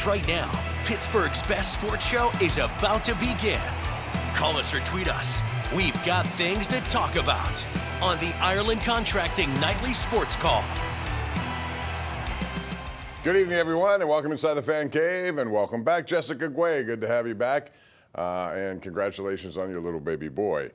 Right now, Pittsburgh's best sports show is about to begin. Call us or tweet us. We've got things to talk about on the Ireland Contracting Nightly Sports Call. Good evening, everyone, and welcome inside the Fan Cave, and welcome back, Jessica Guay. Good to have you back, and congratulations on your little baby boy.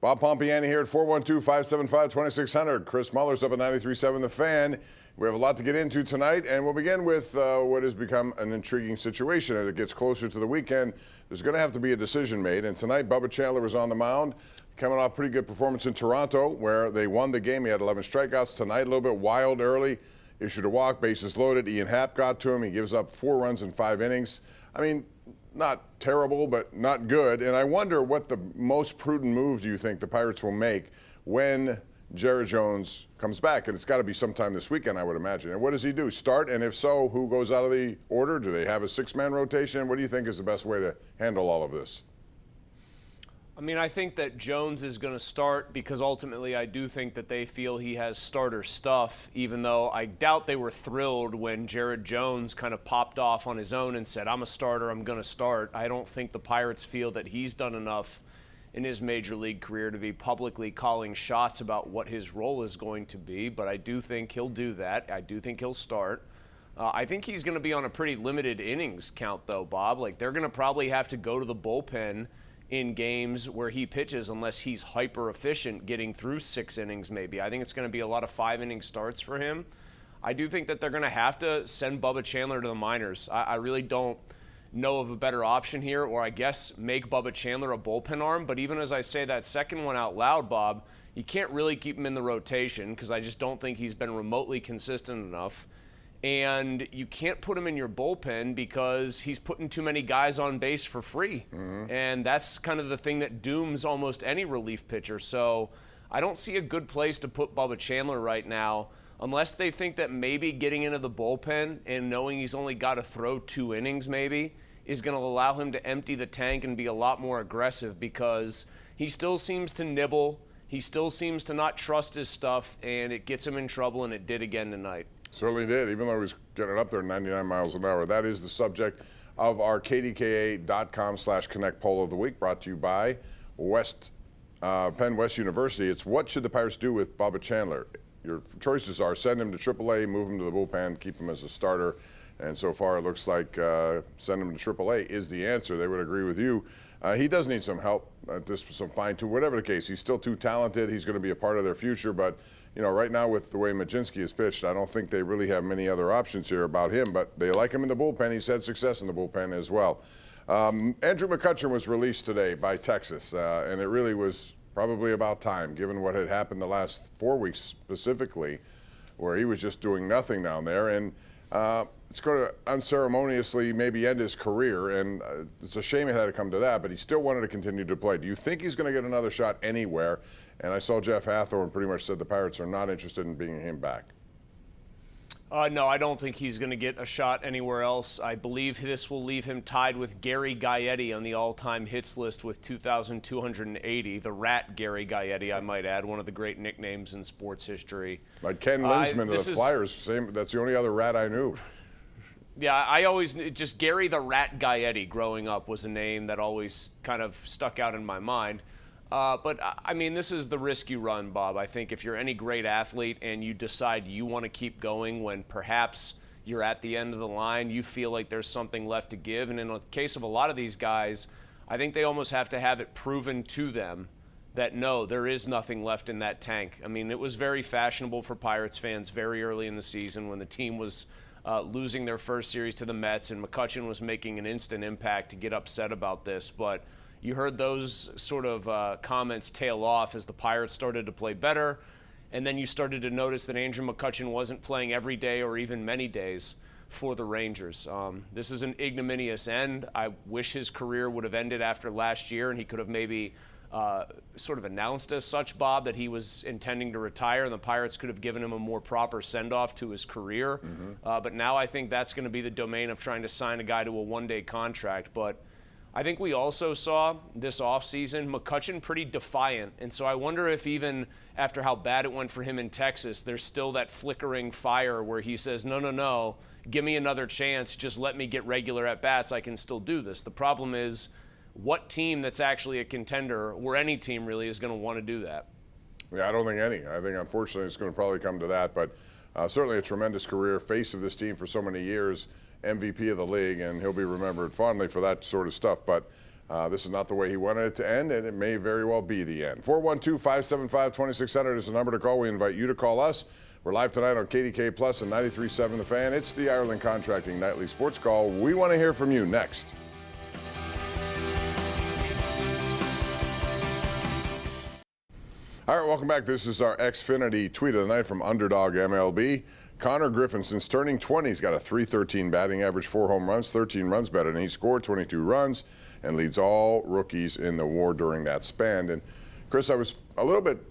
Bob Pompeani here at 412-575-2600. Chris Muller's up at 93.7 The Fan. We have a lot to get into tonight, and we'll begin with what has become an intriguing situation. As it gets closer to the weekend, there's going to have to be a decision made, and tonight Bubba Chandler was on the mound, coming off pretty good performance in Toronto, where they won the game. He had 11 strikeouts tonight, a little bit wild early, issued a walk, bases loaded. Ian Happ got to him. He gives up 4 runs in 5 innings. I mean, not terrible, but not good. And I wonder what the most prudent move do you think the Pirates will make when Jared Jones comes back? And it's got to be sometime this weekend, I would imagine. And what does he do? Start? And if so, who goes out of the order? Do they have a 6-man rotation? What do you think is the best way to handle all of this? I mean, I think that Jones is going to start because ultimately I do think that they feel he has starter stuff, even though I doubt they were thrilled when Jared Jones kind of popped off on his own and said, I'm a starter, I'm going to start. I don't think the Pirates feel that he's done enough in his major league career to be publicly calling shots about what his role is going to be, but I do think he'll do that. I do think he'll start. I think he's going to be on a pretty limited innings count, though, Bob. Like, they're going to probably have to go to the bullpen in games where he pitches unless he's hyper efficient getting through 6 innings maybe. I think it's going to be a lot of 5-inning starts for him. I do think that they're going to have to send Bubba Chandler to the minors. I really don't know of a better option here, or I guess make Bubba Chandler a bullpen arm. But even as I say that second one out loud, Bob, you can't really keep him in the rotation because I just don't think he's been remotely consistent enough. And you can't put him in your bullpen because he's putting too many guys on base for free. Mm-hmm. And that's kind of the thing that dooms almost any relief pitcher. So I don't see a good place to put Bubba Chandler right now unless they think that maybe getting into the bullpen and knowing he's only got to throw 2 innings maybe is going to allow him to empty the tank and be a lot more aggressive because he still seems to nibble. He still seems to not trust his stuff, and it gets him in trouble, and it did again tonight. Certainly did, even though he's getting up there 99 miles an hour. That is the subject of our KDKA.com/Connect poll of the week, brought to you by Penn West University. It's what should the Pirates do with Bubba Chandler? Your choices are send him to AAA, move him to the bullpen, keep him as a starter. And so far it looks like send him to AAA is the answer. They would agree with you. He does need some help, some fine-tune, whatever the case. He's still too talented. He's going to be a part of their future, but you know, right now with the way Majinski has pitched, I don't think they really have many other options here about him, but they like him in the bullpen. He's had success in the bullpen as well. Andrew McCutchen was released today by Texas, and it really was probably about time, given what had happened the last 4 weeks specifically, where he was just doing nothing down there. And it's going to unceremoniously maybe end his career, and it's a shame it had to come to that, but he still wanted to continue to play. Do you think he's going to get another shot anywhere? And I saw Jeff Hathorn pretty much said the Pirates are not interested in bringing him back. No, I don't think he's going to get a shot anywhere else. I believe this will leave him tied with Gary Gaetti on the all-time hits list with 2,280. The Rat Gary Gaetti, I might add, one of the great nicknames in sports history. Like Ken Linsman of the Flyers, same. That's the only other Rat I knew. Yeah, I always just Gary the Rat Gaetti growing up was a name that always kind of stuck out in my mind. But, I mean, this is the risk you run, Bob. I think if you're any great athlete and you decide you want to keep going when perhaps you're at the end of the line, you feel like there's something left to give. And in the case of a lot of these guys, I think they almost have to have it proven to them that, no, there is nothing left in that tank. I mean, it was very fashionable for Pirates fans very early in the season when the team was losing their first series to the Mets and McCutchen was making an instant impact to get upset about this. But you heard those sort of comments tail off as the Pirates started to play better, and then you started to notice that Andrew McCutchen wasn't playing every day or even many days for the Rangers. This is an ignominious end. I wish his career would have ended after last year and he could have maybe sort of announced as such, Bob, that he was intending to retire, and the Pirates could have given him a more proper send-off to his career. Mm-hmm. But now I think that's going to be the domain of trying to sign a guy to a one-day contract. But I think we also saw this offseason McCutchen pretty defiant. And so I wonder if even after how bad it went for him in Texas, there's still that flickering fire where he says, no, give me another chance, just let me get regular at-bats, I can still do this. The problem is what team that's actually a contender, or any team really, is going to want to do that? Yeah, I don't think any. I think, unfortunately, it's going to probably come to that. But certainly a tremendous career, face of this team for so many years, MVP of the league, and he'll be remembered fondly for that sort of stuff. But this is not the way he wanted it to end, and it may very well be the end. 412-575-2600 is the number to call. We invite you to call us. We're live tonight on KDKA Plus and 93.7 The Fan. It's the Ireland Contracting Nightly Sports Call. We want to hear from you next. All right, welcome back. This is our Xfinity tweet of the night from Underdog MLB. Connor Griffin, since turning 20, he's got a .313 batting average, 4 home runs, 13 runs better, and he scored 22 runs and leads all rookies in the WAR during that span. And Chris, I was a little bit,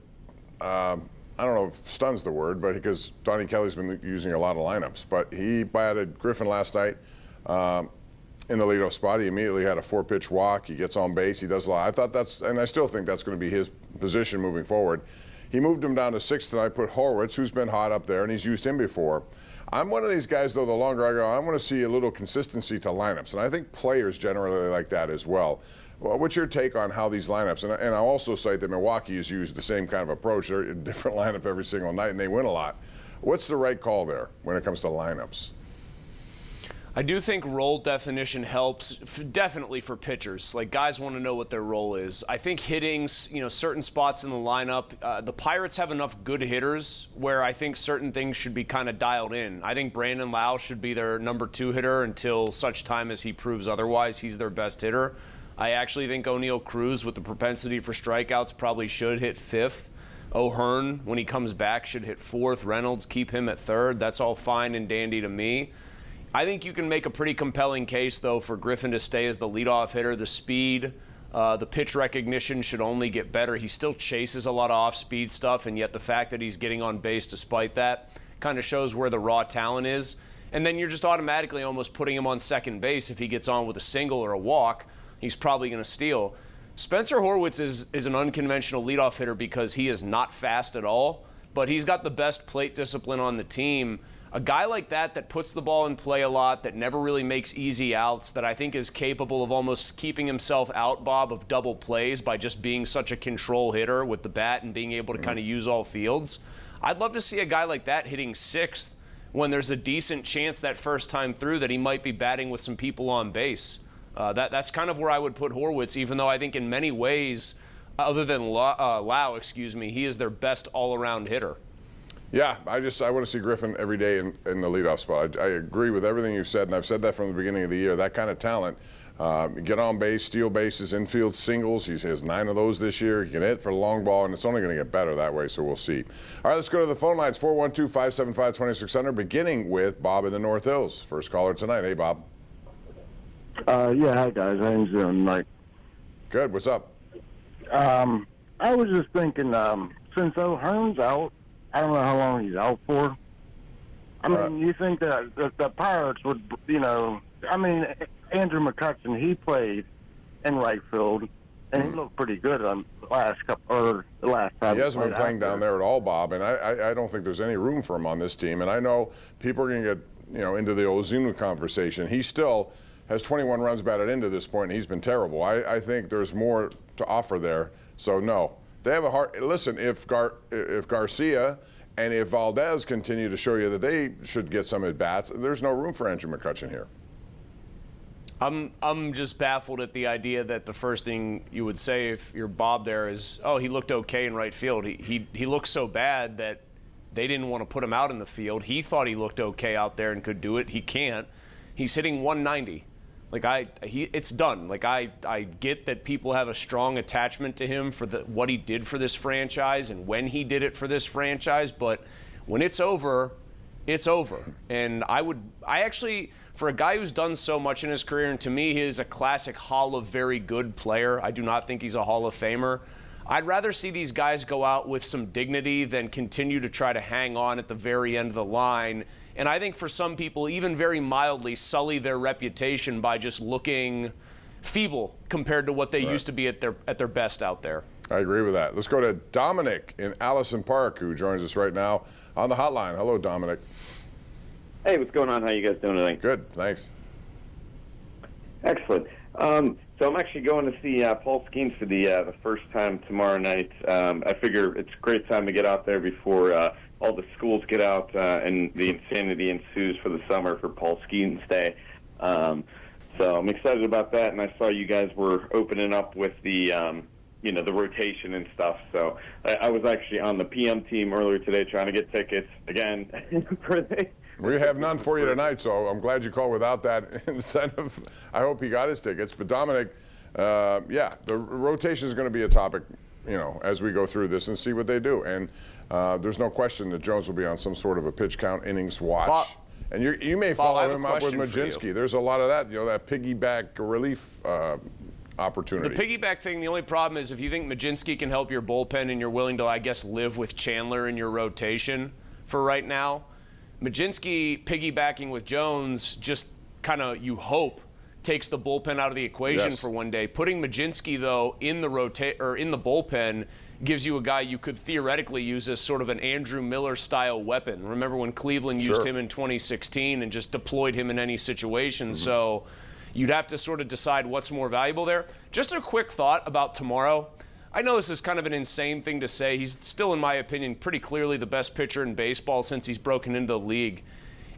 I don't know if stun's the word, but because Donnie Kelly's been using a lot of lineups, but he batted Griffin last night in the leadoff spot. He immediately had a 4-pitch walk. He gets on base. He does a lot. I thought that's, and I still think that's going to be his position moving forward. He moved him down to 6th tonight, put Horwitz, who's been hot up there, and he's used him before. I'm one of these guys, though, the longer I go, I want to see a little consistency to lineups, and I think players generally like that as well. Well, what's your take on how these lineups, and I'll also cite that Milwaukee has used the same kind of approach. They're a different lineup every single night, and they win a lot. What's the right call there when it comes to lineups? I do think role definition helps, definitely for pitchers. Like, guys want to know what their role is. I think hitting, certain spots in the lineup, the Pirates have enough good hitters where I think certain things should be kind of dialed in. I think Brandon Lau should be their number 2 hitter until such time as he proves otherwise. He's their best hitter. I actually think O'Neal Cruz, with the propensity for strikeouts, probably should hit 5th. O'Hearn, when he comes back, should hit 4th. Reynolds, keep him at 3rd. That's all fine and dandy to me. I think you can make a pretty compelling case, though, for Griffin to stay as the leadoff hitter. The speed, the pitch recognition should only get better. He still chases a lot of off-speed stuff, and yet the fact that he's getting on base despite that kind of shows where the raw talent is. And then you're just automatically almost putting him on second base. If he gets on with a single or a walk, he's probably going to steal. Spencer Horwitz is an unconventional leadoff hitter because he is not fast at all, but he's got the best plate discipline on the team. A guy like that puts the ball in play a lot, that never really makes easy outs, that I think is capable of almost keeping himself out, Bob, of double plays by just being such a control hitter with the bat and being able to kind of use all fields. I'd love to see a guy like that hitting 6th when there's a decent chance that first time through that he might be batting with some people on base. That's kind of where I would put Horwitz, even though I think in many ways, other than Lau, he is their best all-around hitter. Yeah, I want to see Griffin every day in the leadoff spot. I agree with everything you said, and I've said that from the beginning of the year. That kind of talent, get on base, steal bases, infield singles. He has 9 of those this year. He can hit for the long ball, and it's only going to get better that way, so we'll see. All right, let's go to the phone lines, 412-575-2600, beginning with Bob in the North Hills. First caller tonight. Hey, Bob. Yeah, hi, guys. How you doing, Mike? Good. What's up? I was just thinking, since O'Hearn's out, I don't know how long he's out for. I mean, you think that the Pirates would, Andrew McCutchen, he played in right field, and he looked pretty good on the last time. He hasn't been playing down there at all, Bob, and I don't think there's any room for him on this team. And I know people are going to get, into the Ozuna conversation. He still has 21 runs batted into this point, and he's been terrible. I think there's more to offer there. So, no. They have a hard – listen, if Garcia and if Valdez continue to show you that they should get some at-bats, there's no room for Andrew McCutchen here. I'm just baffled at the idea that the first thing you would say if you're Bob there is, oh, he looked okay in right field. He looked so bad that they didn't want to put him out in the field. He thought he looked okay out there and could do it. He can't. He's hitting 190. It's done. I get that people have a strong attachment to him for what he did for this franchise and when he did it for this franchise, but when it's over, it's over. And I actually, for a guy who's done so much in his career, and to me, he is a classic Hall of Very Good player. I do not think he's a Hall of Famer. I'd rather see these guys go out with some dignity than continue to try to hang on at the very end of the line. And I think for some people, even very mildly, sully their reputation by just looking feeble compared to what they used to be at their best out there. I agree with that. Let's go to Dominic in Allison Park, who joins us right now on the hotline. Hello, Dominic. Hey, what's going on? How you guys doing tonight? Good, thanks. Excellent. So I'm actually going to see Paul Skeens for the first time tomorrow night. I figure it's a great time to get out there before all the schools get out and the insanity ensues for the summer for Paul Skeens Day. So I'm excited about that, and I saw you guys were opening up with the the rotation and stuff. So I was actually on the PM team earlier today trying to get tickets again. We have none for you tonight, so I'm glad you called without that incentive. I hope he got his tickets. But Dominic, yeah, the rotation is going to be a topic, as we go through this and see what they do. And there's no question that Jones will be on some sort of a pitch count innings watch. And you may follow him up with Majinski. There's a lot of that, that piggyback relief opportunity. The piggyback thing, the only problem is if you think Majinski can help your bullpen and you're willing to, I guess, live with Chandler in your rotation for right now, Majinski piggybacking with Jones just kind of, you hope, takes the bullpen out of the equation for one day. Putting Majinski, though, in the bullpen gives you a guy you could theoretically use as sort of an Andrew Miller-style weapon. Remember when Cleveland used him in 2016 and just deployed him in any situation? So you'd have to sort of decide what's more valuable there. Just a quick thought about tomorrow. I know this is kind of an insane thing to say. He's still, in my opinion, pretty clearly the best pitcher in baseball since he's broken into the league.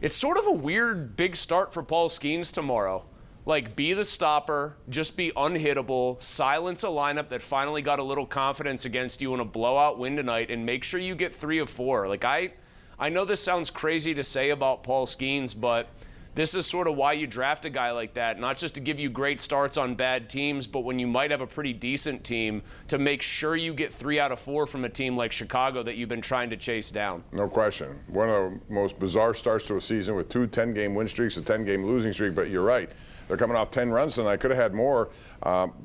It's sort of a weird big start for Paul Skeens tomorrow. Like, be the stopper, just be unhittable, silence a lineup that finally got a little confidence against you in a blowout win tonight, and make sure you get 3 of 4. Like, I know this sounds crazy to say about Paul Skeens, but this is sort of why you draft a guy like that, not just to give you great starts on bad teams, but when you might have a pretty decent team, to make sure you get 3 out of 4 from a team like Chicago that you've been trying to chase down. No question. One of the most bizarre starts to a season with 2 10-game win streaks, a 10-game losing streak, but you're right. They're coming off 10 runs tonight. Could have had more,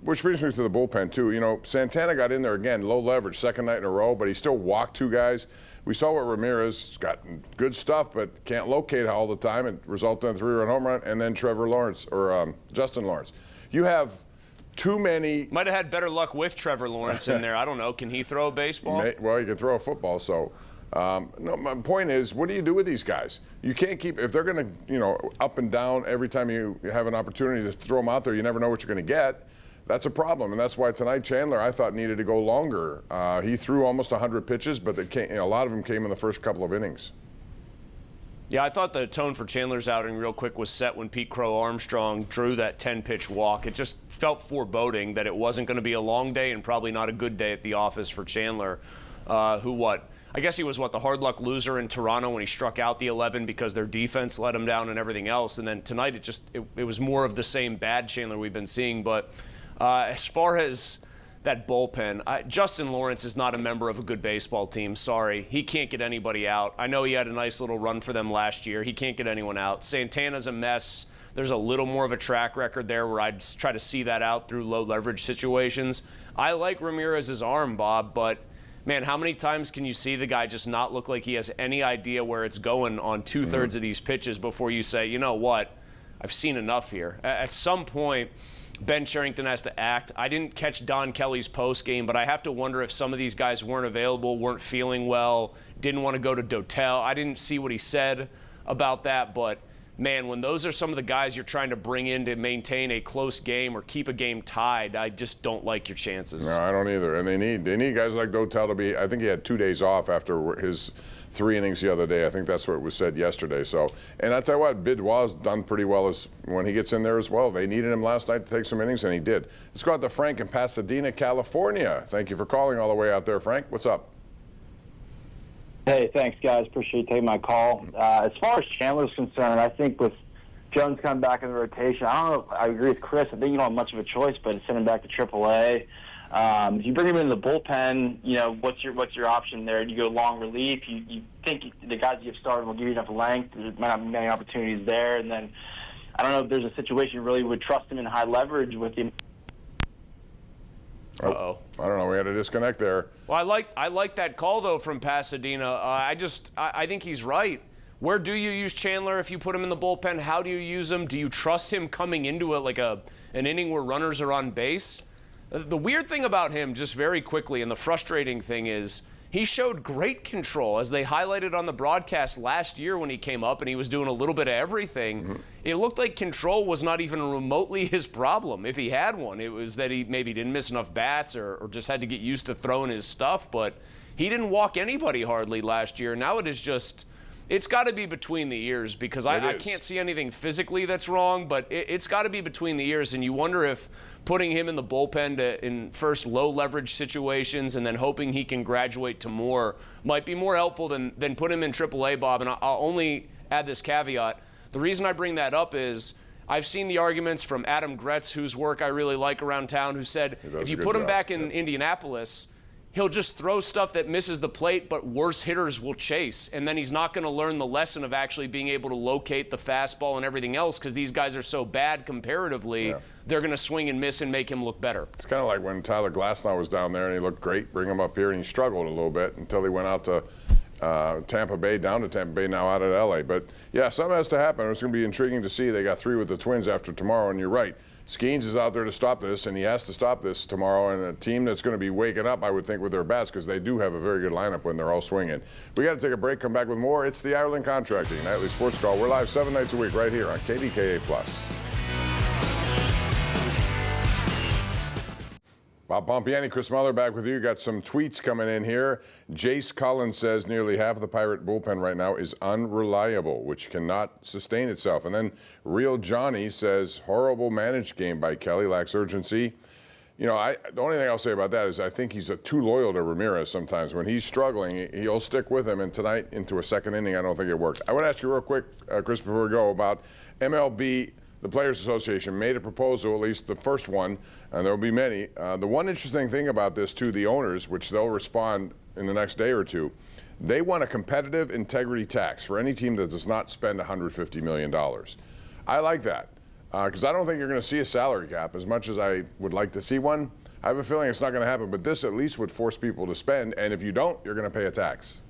which brings me to the bullpen, too. Santana got in there again, low leverage, second night in a row, but he still walked 2 guys. We saw what Ramirez got good stuff, but can't locate all the time. It resulted in a 3-run home run, and then Justin Lawrence. You have too many. Might have had better luck with Trevor Lawrence in there. I don't know. Can he throw a baseball? Well, he can throw a football. So, no, my point is, what do you do with these guys? You can't keep, if they're going to, up and down every time you have an opportunity to throw them out there, you never know what you're going to get. That's a problem, and that's why tonight Chandler, I thought, needed to go longer. He threw almost 100 pitches, but a lot of them came in the first couple of innings. Yeah, I thought the tone for Chandler's outing real quick was set when Pete Crow Armstrong drew that 10-pitch walk. It just felt foreboding that it wasn't going to be a long day and probably not a good day at the office for Chandler, I guess he was the hard luck loser in Toronto when he struck out the 11 because their defense let him down and everything else. And then tonight it was more of the same bad Chandler we've been seeing, but as far as that bullpen, Justin Lawrence is not a member of a good baseball team. Sorry. He can't get anybody out. I know he had a nice little run for them last year. He can't get anyone out. Santana's a mess. There's a little more of a track record there where I'd try to see that out through low leverage situations. I like Ramirez's arm, Bob, but man, how many times can you see the guy just not look like he has any idea where it's going on 2/3 of these pitches before you say, you know what, I've seen enough here. At some point, Ben Cherington has to act. I didn't catch Don Kelly's post game, but I have to wonder if some of these guys weren't available, weren't feeling well, didn't want to go to Dotel. I didn't see what he said about that, but man, when those are some of the guys you're trying to bring in to maintain a close game or keep a game tied, I just don't like your chances. No, I don't either. And they need guys like Dotel to be. I think he had 2 days off after his 3 innings the other day. I think that's what was said yesterday. So, and I tell you what, Bidwell's done pretty well as when he gets in there as well. They needed him last night to take some innings, and he did. Let's go out to Frank in Pasadena, California. Thank you for calling all the way out there, Frank. What's up? Hey, thanks, guys. Appreciate you taking my call. As far as Chandler's concerned, I think with Jones coming back in the rotation, I don't know if I agree with Chris. I think you don't have much of a choice, but send him back to AAA. If you bring him into the bullpen, what's your option there? You go long relief. You think the guys you have started will give you enough length. There might not be many opportunities there. And then I don't know if there's a situation you really would trust him in high leverage with him. Uh-oh. I don't know. We had a disconnect there. Well, I like that call, though, from Pasadena. I think he's right. Where do you use Chandler if you put him in the bullpen? How do you use him? Do you trust him coming into it like an inning where runners are on base? The weird thing about him, just very quickly, and the frustrating thing is, he showed great control, as they highlighted on the broadcast last year when he came up and he was doing a little bit of everything. It looked like control was not even remotely his problem. If he had one, it was that he maybe didn't miss enough bats or just had to get used to throwing his stuff. But he didn't walk anybody hardly last year. Now it is just, it's got to be between the ears, because I can't see anything physically that's wrong, but it's got to be between the ears. And you wonder if putting him in the bullpen in first low leverage situations and then hoping he can graduate to more might be more helpful than put him in AAA, Bob. And I'll only add this caveat. The reason I bring that up is I've seen the arguments from Adam Gretz, whose work I really like around town, who said if you put him back in Indianapolis, he'll just throw stuff that misses the plate, but worse hitters will chase. And then he's not going to learn the lesson of actually being able to locate the fastball and everything else, because these guys are so bad comparatively. Yeah. They're going to swing and miss and make him look better. It's kind of like when Tyler Glasnow was down there and he looked great, bring him up here, and he struggled a little bit until he went out to Tampa Bay, down to Tampa Bay, now out at L.A. But, yeah, something has to happen. It's going to be intriguing to see. They got 3 with the Twins after tomorrow, and you're right. Skeens is out there to stop this, and he has to stop this tomorrow. And a team that's going to be waking up, I would think, with their bats, because they do have a very good lineup when they're all swinging. We got to take a break, come back with more. It's the Ireland Contracting Nightly Sports Call. We're live 7 nights a week right here on KDKA+. Bob Pompeani, Chris Mueller back with you. Got some tweets coming in here. Jace Collins says nearly half of the Pirate bullpen right now is unreliable, which cannot sustain itself. And then Real Johnny says horrible managed game by Kelly, lacks urgency. You know, the only thing I'll say about that is I think he's too loyal to Ramirez sometimes. When he's struggling, he'll stick with him. And tonight, into a second inning, I don't think it worked. I want to ask you real quick, Chris, before we go, about MLB. The Players Association made a proposal, at least the first one, and there will be many. The one interesting thing about this, too, the owners, which they'll respond in the next day or two, they want a competitive integrity tax for any team that does not spend $150 million. I like that, because I don't think you're going to see a salary cap as much as I would like to see one. I have a feeling it's not going to happen, but this at least would force people to spend, and if you don't, you're going to pay a tax.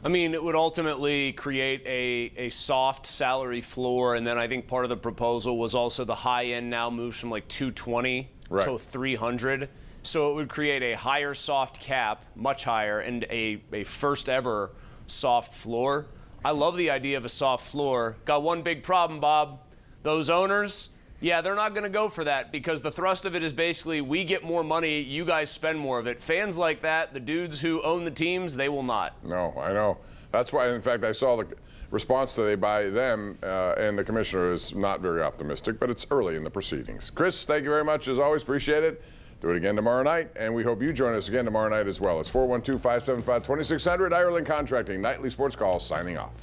I mean, it would ultimately create a soft salary floor, and then I think part of the proposal was also the high end now moves from like 220 to 300. So it would create a higher soft cap, much higher, and a first ever soft floor. I love the idea of a soft floor. Got one big problem, Bob. Those owners, yeah, they're not going to go for that, because the thrust of it is basically we get more money, you guys spend more of it. Fans like that, the dudes who own the teams, they will not. No, I know. That's why, in fact, I saw the response today by them, and the commissioner is not very optimistic, but it's early in the proceedings. Chris, thank you very much, as always. Appreciate it. Do it again tomorrow night, and we hope you join us again tomorrow night as well. It's 412-575-2600, Ireland Contracting, Nightly Sports Call, signing off.